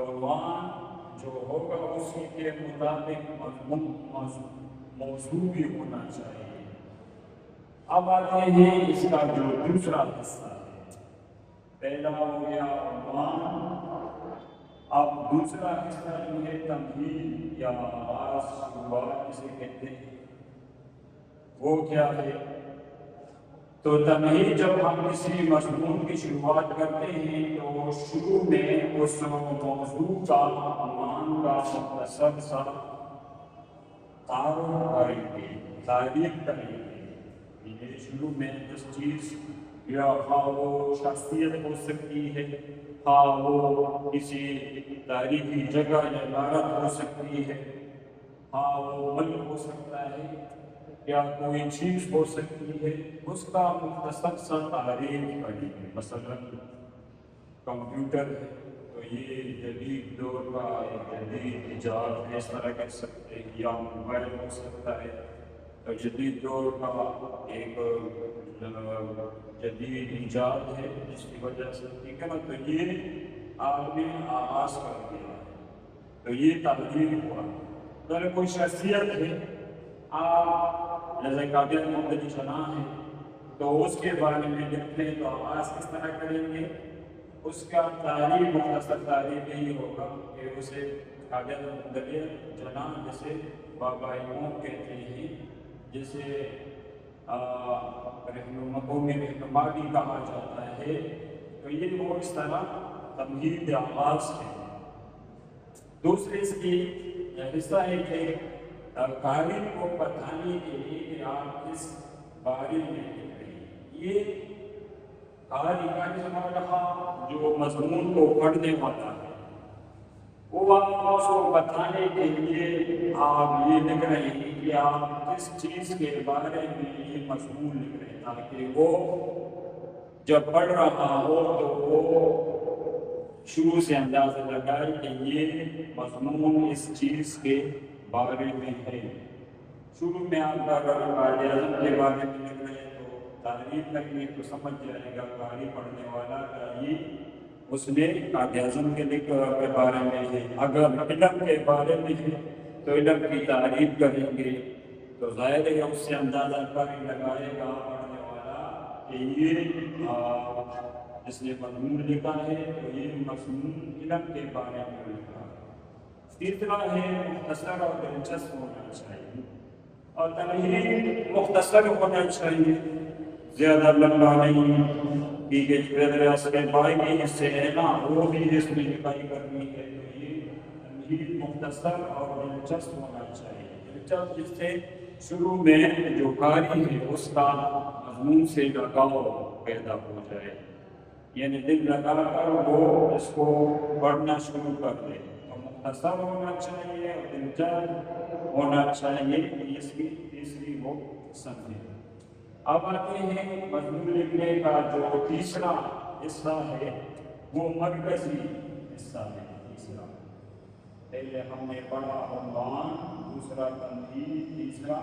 تو عنوان جو ہوگا اسی کے مطابق موضوع بھی ہونا چاہیے۔ اب آتے ہیں اس کا جو دوسرا حصہ ہے، پہلا ہو گیا عنوان، اب دوسرا حصہ جو ہے تمہید یا آغاز، شروعات جسے کہتے ہیں، وہ کیا ہے؟ تو تمہید جب ہم کسی مضمون کی شروعات کرتے ہیں تو شروع میں اس موضوع کا عنوان کا مختصر سا تعارف کریں گے، تعریف کریں گے۔ یہ شروع میں اس چیز یا خواہ وہ شخصیت ہو سکتی ہے، خواہ وہ کسی تاریخی جگہ یا عمارت ہو سکتی ہے، خواہ وہ ملک ہو سکتا ہے یا کوئی چیز ہو سکتی ہے، اس کا مختصر سا تعریف کریں گے۔ مثلا کمپیوٹر ہے تو یہ جدید دور کا ایک جدید ایجاد اس طرح کہہ سکتے ہیں، یا موبائل ہو سکتا ہے تو جدید دور کا ایک جدید ایجاد ہے جس کی وجہ سے، ٹھیک ہے نا، تو یہ آپ نے آغاز کر دیا ہے، تو یہ تعریف ہوا۔ اگر کوئی شخصیت ہے، آپ جیسے قابل محمد شناح ہے تو اس کے بارے میں لکھتے ہیں تو آغاز کس طرح کریں گے؟ اس کا تعریف، مختصر تعریف یہی ہوگا کہ اسے قابل محمد جناح جسے بابا امام کہتے ہیں، جسے قومی رہنما بھی کہا جاتا ہے، تو یہ وہ اس طرح تمہید آغاز ہے۔ دوسرے اس کی حصہ ہے کہ قاری کو بتانے کے لیے کہ آپ کس بارے میں لکھ رہے ہیں۔ یہ قاری کا رہا جو مضمون کو پڑھنے والا ہے، وہ آپ اس کو بتانے کے لیے آپ یہ لکھ رہے ہیں کہ آپ کس چیز کے بارے میں یہ مضمون لکھ رہے ہیں، تاکہ وہ جب پڑھ رہا ہو تو وہ شروع سے اندازہ لگائے کہ یہ مضمون اس چیز کے بارے میں ہے۔ شروع میں آپ کا قائد اعظم کے بارے میں لکھ رہے ہیں تو تعریف کرنے تو سمجھ جائے گا قاری پڑھنے والا کا یہ اس نے قائد اعظم کے بارے میں ہے۔ اگر علم کے بارے میں ہے تو علم کی تعریف کریں گے، تو ظاہر ہے اس سے اندازہ کر لگائے گا پڑھنے والا کہ یہ جس نے مضمون لکھا ہے تو یہ مضمون علم کے بارے میں لکھا ہے۔ تیسرا ہے مختصر اور دلچسپ ہونا چاہیے، اور تمہید مختصر ہونا چاہیے، زیادہ لمبا نہیں کہ اس کے باقی حصے ہیں نا وہ بھی اس میں لکھائی کرنی ہے، تو یہ تمہید مختصر اور دلچسپ ہونا چاہیے۔ دلچسپ جس سے شروع میں جو قاری ہے اس کا مضمون سے لگاؤ پیدا ہو جائے، یعنی دل لگا کر وہ اس کو پڑھنا شروع کر دے۔ مختصر ہونا چاہیے اور دلچسپ ہونا چاہیے، اس کی تیسری وہ قسم ہے۔ اب آتے ہیں مضمون لکھنے کا جو تیسرا حصہ ہے، وہ مرکزی حصہ ہے۔ تیسرا پہلے ہم نے پڑھا عنوان، دوسرا تمہید، تیسرا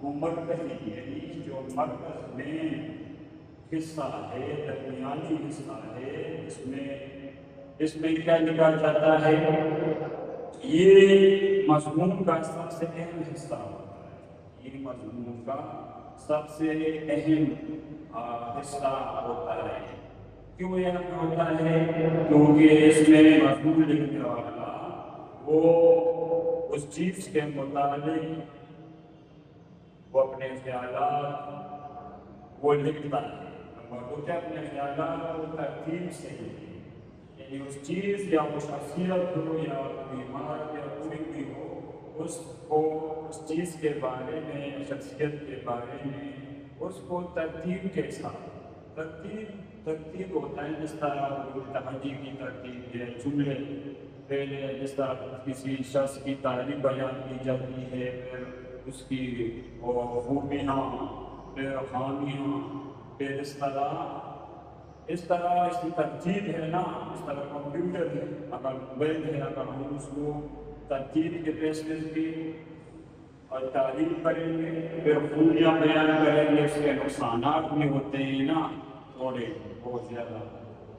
وہ مرکزی، یعنی جو مرکز میں حصہ ہے، درمیانی حصہ ہے، اس میں کیا لکھا جاتا ہے؟ یہ مضمون کا سب سے اہم حصہ ہوتا ہے، یہ مضمون کا سب سے اہم حصہ ہوتا ہے۔ کیوں یہ اہم ہوتا ہے؟ کیونکہ اس میں مضمون لکھنے والا وہ اس چیز کے متعلق وہ اپنے خیالات وہ لکھتا ہے، وہ اپنے خیالات کو ترتیب سے لکھے، یعنی اس چیز یا وہ شخصیت ہو یا کوئی عمارت یا کوئی بھی ہو، اس کو اس چیز کے بارے میں، شخصیت کے بارے میں اس کو ترتیب کے ساتھ، ترتیب ہوتا ہے جس طرح تہجی کی ترتیب ہے، جملے پہلے جس طرح کسی شخص کی تعریف بیان کی جاتی ہے، پھر اس کی خوبیاں، پھر خامیاں، پھر اس طرح اس کی ترتیب ہے نا، اس طرح کمپیوٹر ہے، اگر موبائل ہے، اگر ہم اس کو ترتیب کے بیسس پہ اور تعریف کریں گے، پھر خوبیاں بیان کریں گے، اس کے نقصانات بھی ہوتے ہیں نا، تھوڑے بہت زیادہ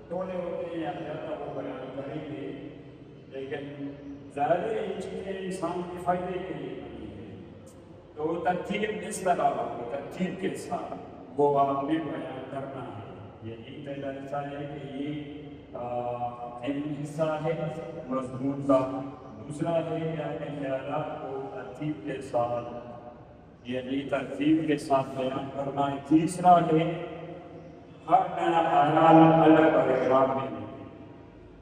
تھوڑے ہوتے ہیں یا زیادہ وہ بیان کریں گے، ظاہر ہے یہ چیزیں انسان کے فائدے کے لیے بنی ہے، تو ترتیب اس طرح ہو، ترتیب کے ساتھ وہ آپ نے بیان کرنا ہے۔ یہی پہلا حصہ ہے کہ یہ علم حصہ ہے مضمون کا، دوسرا ہے کہ اپنے خیالات کو ترتیب کے ساتھ یعنی ترتیب کے ساتھ بیان کرنا ہے، تیسرا ہے ہر نیا خیال الگ پیغام میں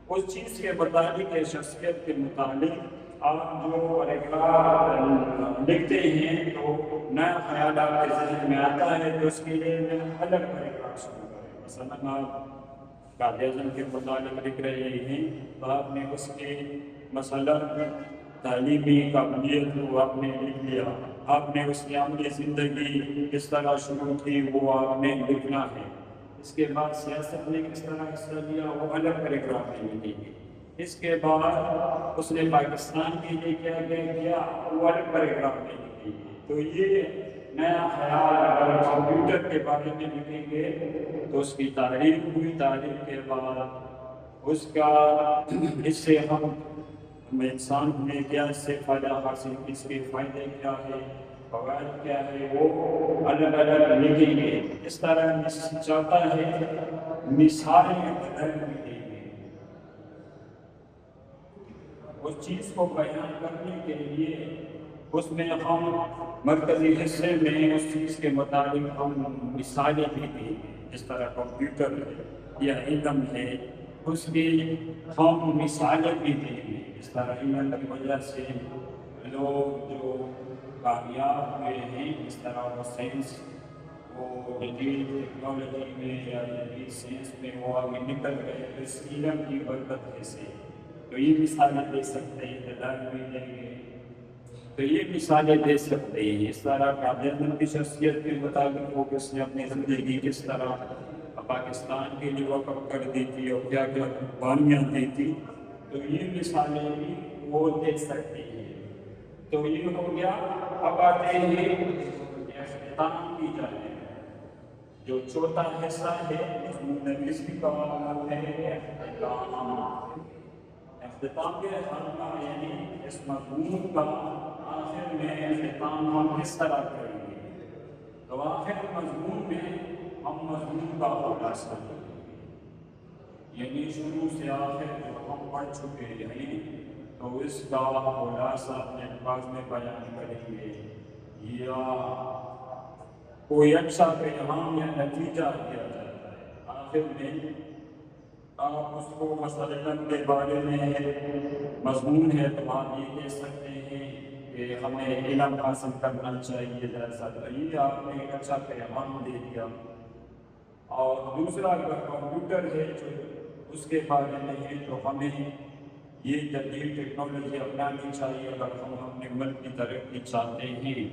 اس چیز کے متعلق شخصیت کے متعلق آپ جو پیغام لکھتے ہیں تو نیا خیال آپ کے ذہن میں آتا ہے تو اس کے لیے میں الگ پیغام شروع کریں۔ مثلاً آپ قائد اعظم کے متعلق لکھ رہے ہیں تو آپ نے اس کے مثلاً تعلیمی قابلیت کو آپ نے لکھ لیا، آپ نے اس کی عملی زندگی کس طرح شروع کی وہ آپ نے لکھنا ہے۔ اس کے بعد سیاست میں کس طرح حصہ لیا وہ الگ پیراگراف میں لکھیں گے۔ اس کے بعد اس نے پاکستان کے لیے کیا کیا وہ الگ پیراگراف میں لکھیں گے۔ تو یہ نیا خیال اگر کمپیوٹر کے بارے میں لکھیں گے تو اس کی تعریف ہوئی، تعریف کے بعد اس کا اس سے ہم انسان میں کیا اس سے فائدہ حاصل، اس کے فائدے کیا ہے، فوائد کیا ہے، وہ الگ الگ لکھیں گے۔ اس طرح چاہتا ہے مثالیں بدل ملیں گے اس چیز کو بیان کرنے کے لیے، اس میں ہم مرکزی حصے میں اس چیز کے مطابق ہم مثالیں بھی دیں گے۔ اس طرح کمپیوٹر ہے یا علم ہے اس کی ہم مثالیں بھی دیں گے۔ اس طرح علم کی وجہ سے لوگ جو کامیاب ہوئے ہیں، اس طرح وہ سائنس وہ جدید ٹیکنالوجی میں یا جدید سائنس میں وہ آگے نکل گئے اس علم کی برکت سے، تو یہ مثالیں دے سکتے ہیں، دلائل بھی دیں گے تو یہ مثالیں دے سکتے ہیں۔ اس طرح قائد اعظم کی شخصیت کے مطابق وہ کس نے اپنی زندگی کس طرح پاکستان کے لیے وقف کر دی تھی اور کیا کیا قربانیاں دی تھی، تو یہ مثالیں بھی وہ دے سکتے ہیں۔ تو یہ ہو گیا۔ اب آتے ہیں اختتام کی جانب، جو چوتھا حصہ ہے اس کی قوانین ہے اختتام۔ اختتام کے خاتمہ یعنی اس مضمون کا آخر میں اختتام ہم کس طرح کریں گے، تو آخر مضمون میں ہم مضمون کا خلاصہ کریں گے، یعنی شروع سے آخر جو ہم پڑھ چکے ہیں تو اس کا خلاصہ اپنے الفاظ میں بیان کریں گے، یا کوئی اچھا پیغام یا نتیجہ دیا جاتا ہے آخر میں۔ آپ اس کو مثلاً کے بارے میں مضمون ہے تو آپ یہ کہہ سکتے ہیں کہ ہمیں علم حاصل کرنا چاہیے، جیسا یہ آپ نے ایک اچھا پیغام دے دیا۔ اور دوسرا اگر کمپیوٹر ہے جو اس کے بارے میں ہے تو ہمیں یہ جدید ٹیکنالوجی اپنانی چاہیے اگر ہم اپنے ملک کی ترقی چاہتے ہیں،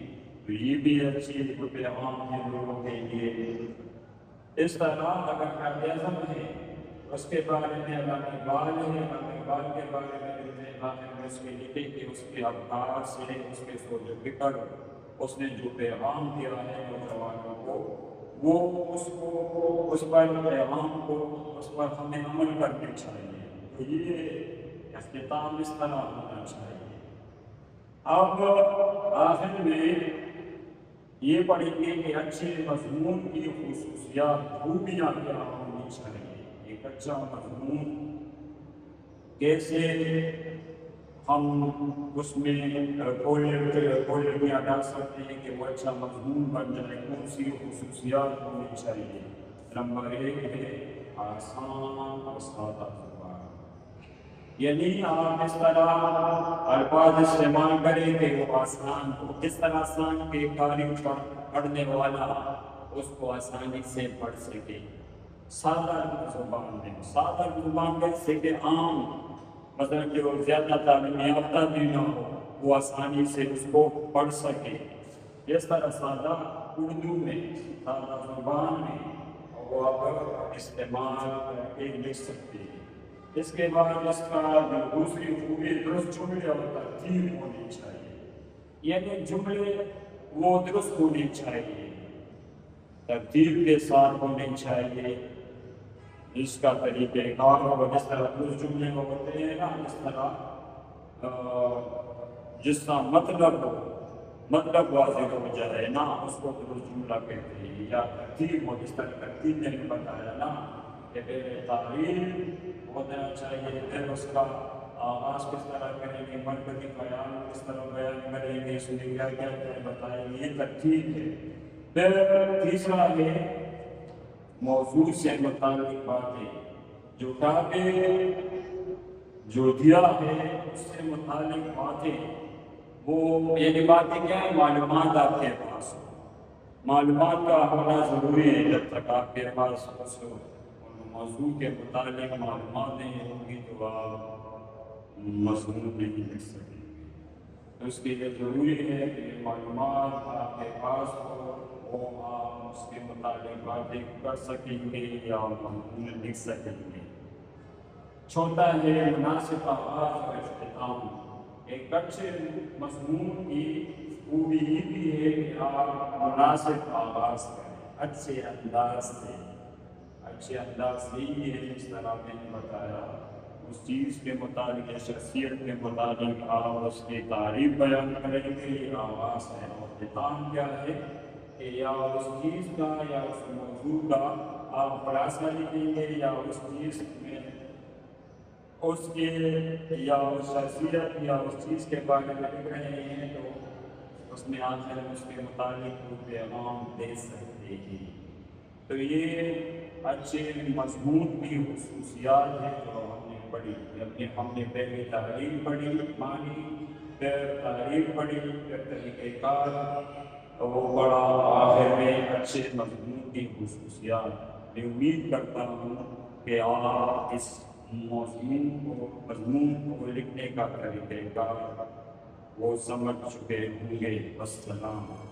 تو یہ بھی اچھی پیغام ہے لوگوں کے لیے۔ اس طرح اگر قائد اعظم ہے اس کے بارے میں اگر اقبال ہے، اگر اقبال کے بارے میں اس کے لکھے کہ اس کے افکار سے، اس کے سوچ و فکر، اس نے جو پیغام دیا ہے نوجوانوں کو، وہ اس پر پیغام کو اس پر ہمیں عمل کرنا چاہیے۔ تو یہ اختتام اس طرح ہونا چاہیے۔ اب آخر میں یہ پڑھیں گے کہ اچھے مضمون کی خصوصیات خوبیاں کیا ہونی چاہیے۔ ایک اچھا مضمون کیسے ہم اس میں کوئلٹیاں ڈال سکتے ہیں کہ وہ اچھا مضمون بن جائے، کون سی خصوصیات ہونی چاہیے۔ نمبر 1 ہے آسان اور سادہ زبان، یعنی آپ اس طرح الفاظ استعمال کریں کہ وہ آسان ہو، کس طرح آسان کے قاری پڑھنے والا اس کو آسانی سے پڑھ سکے۔ سادہ زبان میں، سادہ زبان جیسے کہ عام مثلا جو زیادہ تعلیم یافتہ بھی نہ ہو وہ آسانی سے اس کو پڑھ سکے، جس طرح سادہ اردو میں، سادہ زبان میں وہ آپ استعمال کر کے لکھ سکتے ہیں۔ اس کے بعد اس کا دوسری خوبی درست جملے اور ترتیب ہونی چاہیے، یعنی جملے وہ درست ہونے چاہیے، ترتیب کے ساتھ ہونے چاہیے، اس کا طریقہ کار ہو، جس طرح درست جملے ہوتے ہیں نا، اس طرح جس کا مطلب واضح ہو جائے نا، اس کو درست جملہ کہتے ہیں، یا ترتیب ہو، جس طرح ترتیب نے بتایا نا کہ پہلے تعریف ہونا چاہیے، پھر اس کا آغاز کس طرح کریں گے، مرکزی بیان کس طرح بیان کریں گے، اس میں کیا کیا بتائیں گے، یہ ترتیب ہے۔ پھر تیسرا ہے موضوع سے متعلق باتیں، جو ٹاپک جو دیا ہے اس سے متعلق باتیں، وہ یعنی باتیں کیا ہیں، معلومات آپ کے پاس ہو، معلومات کا ہونا ضروری ہے۔ جب تک آپ کے پاس اس موضوع کے متعلق معلومات نہیں ہوں گی تو آپ مضمون نہیں لکھ سکیں گے۔ تو اس کے لیے ضروری ہے کہ معلومات آپ کے پاس ہو، وہ آپ اس کے متعلق باتیں کر سکیں گے یا مضمون لکھ سکیں گے۔ چھوٹا ہے مناسب آغاز اور اختتام۔ ایک اچھے مضمون کی خوبی یہ بھی ہے کہ آپ مناسب آغاز کریں، اچھے انداز سے۔ اچھے انداز سے یہ ہے جس طرح میں نے بتایا، اس چیز کے متعلق یا شخصیت کے متعلق آپ اس کی تعریف بیان کریں گے، یہ آغاز ہے۔ اور اختتام کیا ہے کہ یا اس چیز کا یا اس موضوع کا آپ خلاصہ لکھیں گے، یا اس چیز میں اس کے یا اس شخصیت یا اس چیز کے بارے میں لکھ رہے ہیں تو اس میں آخر اس کے متعلق کوئی پیغام دے سکتے ہیں۔ تو یہ اچھے مضمون کی خصوصیات ہیں جو ہم نے پڑھی۔ ہم نے پہلے تعریف پڑھی، معنی، پھر تعریف پڑھی، پھر طریقہ کار وہ پڑھا، آخر میں اچھے مضمون کی خصوصیات۔ میں امید کرتا ہوں کہ آپ اس مضمون کو لکھنے کا طریقہ کار وہ سمجھ چکے ہوں گے۔ السلام۔